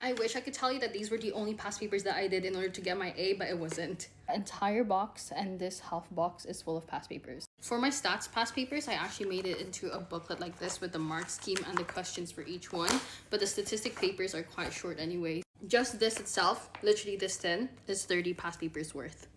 I wish I could tell you that these were the only past papers that I did in order to get my A, but it wasn't. Entire box and this half box is full of past papers. For my stats past papers, I actually made it into a booklet like this with the mark scheme and the questions for each one, but the statistic papers are quite short anyway. Just this itself, literally this thin, is 30 past papers worth.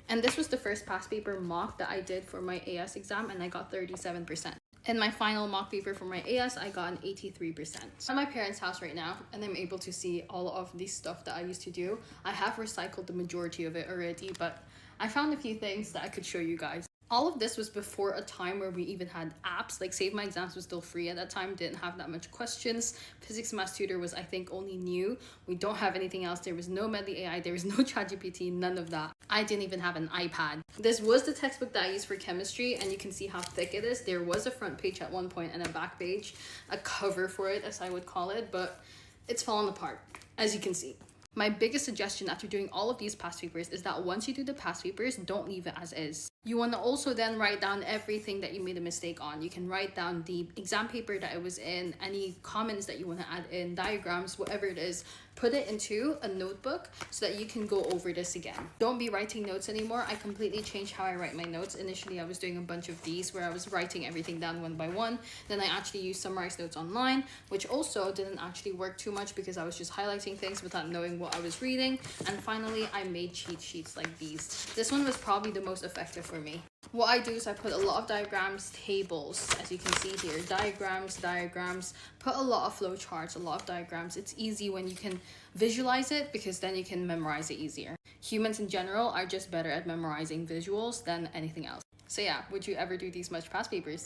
And this was the first past paper mock that I did for my AS exam, and I got 37%. In my final mock paper for my AS, I got an 83%. I'm at my parents' house right now, and I'm able to see all of the stuff that I used to do. I have recycled the majority of it already, but I found a few things that I could show you guys. All of this was before a time where we even had apps. Like Save My Exams was still free at that time, didn't have that much questions. Physics Math Tutor was, I think, only new. We don't have anything else. There was no Medley AI, there was no ChatGPT, none of that. I didn't even have an iPad. This was the textbook that I used for chemistry, and you can see how thick it is. There was a front page at one point and a back page, a cover for it, as I would call it, but it's fallen apart, as you can see. My biggest suggestion after doing all of these past papers is that once you do the past papers, don't leave it as is. You want to also then write down everything that you made a mistake on. You can write down the exam paper that it was in, any comments that you want to add in, diagrams, whatever it is. Put it into a notebook so that you can go over this again. Don't be writing notes anymore. I completely changed how I write my notes. Initially, I was doing a bunch of these where I was writing everything down one by one. Then I actually used summarized notes online, which also didn't actually work too much because I was just highlighting things without knowing what I was reading. And finally, I made cheat sheets like these. This one was probably the most effective for me. What I do is I put a lot of diagrams, tables, as you can see here, diagrams, put a lot of flow charts, a lot of diagrams. It's easy when you can visualize it because then you can memorize it easier. Humans in general are just better at memorizing visuals than anything else. So yeah, would you ever do these much past papers?